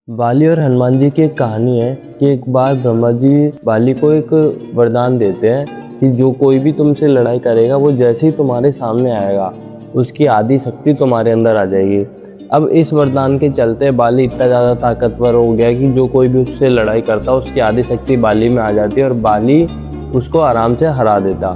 बाली और हनुमान जी की एक कहानी है कि एक बार ब्रह्मा जी बाली को एक वरदान देते हैं कि जो कोई भी तुमसे लड़ाई करेगा वो जैसे ही तुम्हारे सामने आएगा उसकी आधी शक्ति तुम्हारे अंदर आ जाएगी। अब इस वरदान के चलते बाली इतना ज़्यादा ताकतवर हो गया कि जो कोई भी उससे लड़ाई करता उसकी आधी शक्ति बाली में आ जाती है और बाली उसको आराम से हरा देता।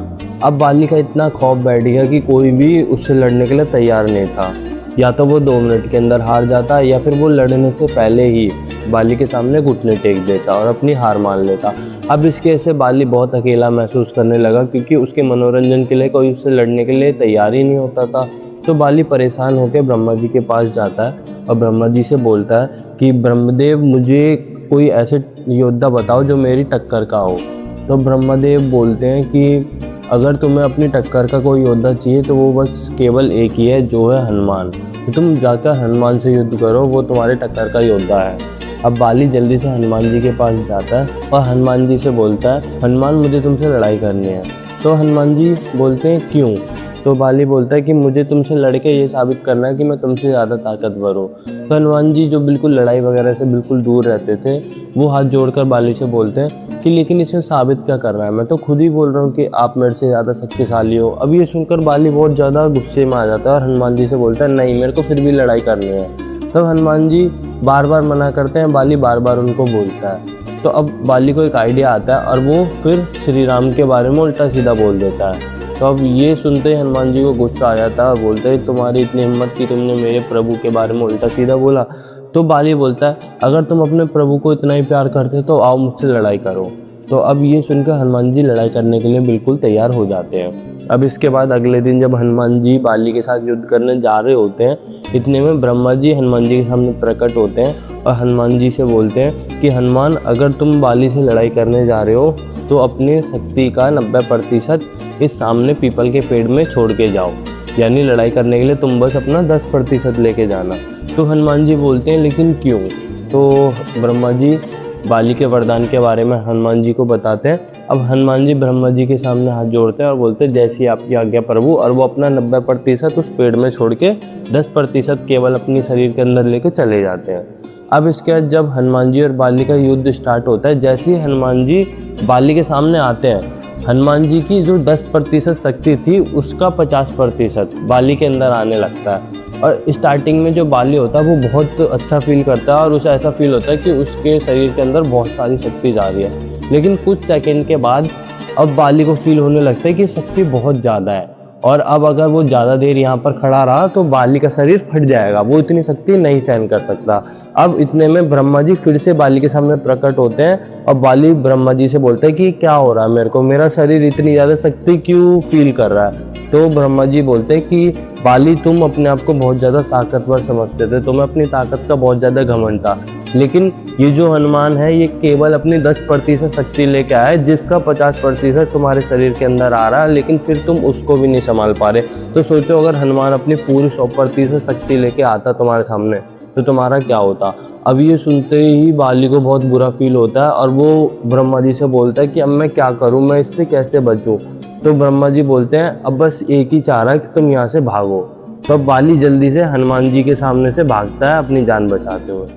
अब बाली का इतना खौफ बैठ गया कि कोई भी उससे लड़ने के लिए तैयार नहीं था। या तो वो 2 मिनट के अंदर हार जाता या फिर वो लड़ने से पहले ही बाली के सामने घुटने टेक देता और अपनी हार मान लेता। अब इसके ऐसे बाली बहुत अकेला महसूस करने लगा क्योंकि उसके मनोरंजन के लिए कोई उससे लड़ने के लिए तैयार ही नहीं होता था। तो बाली परेशान होकर ब्रह्मा जी के पास जाता है और ब्रह्मा जी से बोलता है कि ब्रह्मदेव मुझे कोई ऐसे योद्धा बताओ जो मेरी टक्कर का हो। तो ब्रह्मदेव बोलते हैं कि अगर तुम्हें अपनी टक्कर का कोई योद्धा चाहिए तो वो बस केवल एक ही है जो है हनुमान। तो तुम जाकर हनुमान से युद्ध करो, वो तुम्हारे टक्कर का योद्धा है। अब बाली जल्दी से हनुमान जी के पास जाता है और हनुमान जी से बोलता है हनुमान मुझे तुमसे लड़ाई करनी है। तो हनुमान जी बोलते हैं क्यों? तो बाली बोलता है कि मुझे तुमसे लड़के ये साबित करना है कि मैं तुमसे ज़्यादा ताकतवर हूँ। तो हनुमान जी जो बिल्कुल लड़ाई वगैरह से बिल्कुल दूर रहते थे वो हाथ जोड़कर बाली से बोलते हैं कि लेकिन इसमें साबित क्या करना है, मैं तो खुद ही बोल रहा हूँ कि आप मेरे से ज़्यादा शक्तिशाली हो। अब ये सुनकर बाली बहुत ज़्यादा गुस्से में आ जाता है और हनुमान जी से बोलता है नहीं मेरे को फिर भी लड़ाई करनी है। तब हनुमान जी बार बार मना करते हैं, बाली बार बार उनको बोलता है। तो अब बाली को एक आइडिया आता है और वो फिर श्री राम के बारे में उल्टा सीधा बोल देता है। तो अब ये सुनते ही हनुमान जी को गुस्सा आ जाता है और बोलते हैं तुम्हारी इतनी हिम्मत कि तुमने मेरे प्रभु के बारे में उल्टा सीधा बोला। तो बाली बोलता है अगर तुम अपने प्रभु को इतना ही प्यार करते तो आओ मुझसे लड़ाई करो। तो अब ये सुनकर हनुमान जी लड़ाई करने के लिए बिल्कुल तैयार हो जाते हैं। अब इसके बाद अगले दिन जब हनुमान जी बाली के साथ युद्ध करने जा रहे होते हैं, इतने में ब्रह्मा जी हनुमान जी के सामने प्रकट होते हैं और हनुमान जी से बोलते हैं कि हनुमान अगर तुम बाली से लड़ाई करने जा रहे हो तो अपनी शक्ति का 90% इस सामने पीपल के पेड़ में छोड़ के जाओ, यानी लड़ाई करने के लिए तुम बस अपना 10% लेके जाना। तो हनुमान जी बोलते हैं लेकिन क्यों? तो ब्रह्मा जी बाली के वरदान के बारे में हनुमान जी को बताते हैं। अब हनुमान जी ब्रह्मा जी के सामने हाथ जोड़ते हैं और बोलते हैं जैसी आपकी आज्ञा प्रभु, और वो अपना 90% उस पेड़ में छोड़ के 10% केवल अपनी शरीर के अंदर लेके चले जाते हैं। अब इसके बाद जब हनुमान जी और बाली का युद्ध स्टार्ट होता है, जैसे ही हनुमान जी बाली के सामने आते हैं, हनुमान जी की जो 10% शक्ति थी उसका 50% बाली के अंदर आने लगता है। और स्टार्टिंग में जो बाली होता है वो बहुत अच्छा फील करता है और उसे ऐसा फील होता है कि उसके शरीर के अंदर बहुत सारी शक्ति जा रही है। लेकिन कुछ सेकंड के बाद अब बाली को फील होने लगता है कि शक्ति बहुत ज़्यादा है और अब अगर वो ज़्यादा देर यहाँ पर खड़ा रहा तो बाली का शरीर फट जाएगा, वो इतनी शक्ति नहीं सहन कर सकता। अब इतने में ब्रह्मा जी फिर से बाली के सामने प्रकट होते हैं और बाली ब्रह्मा जी से बोलते हैं कि क्या हो रहा है, मेरे को मेरा शरीर इतनी ज़्यादा शक्ति क्यों फील कर रहा है। तो ब्रह्मा जी बोलते हैं कि बाली तुम अपने आप को बहुत ज़्यादा ताकतवर समझते थे, तुम्हें अपनी ताकत का बहुत ज़्यादा घमंड था, लेकिन ये जो हनुमान है ये केवल अपनी 10% शक्ति लेके आया है जिसका 50% तुम्हारे शरीर के अंदर आ रहा है, लेकिन फिर तुम उसको भी नहीं संभाल पा रहे। तो सोचो अगर हनुमान अपनी पूरी 100% शक्ति लेके आता तुम्हारे सामने तो तुम्हारा क्या होता। अब ये सुनते ही बाली को बहुत बुरा फील होता है और वो ब्रह्मा जी से बोलता है कि अब मैं क्या करूँ, मैं इससे कैसे बचूँ। तो ब्रह्मा जी बोलते हैं अब बस एक ही चारा है कि तुम यहाँ से भागो। तो बाली जल्दी से हनुमान जी के सामने से भागता है अपनी जान बचाते हुए।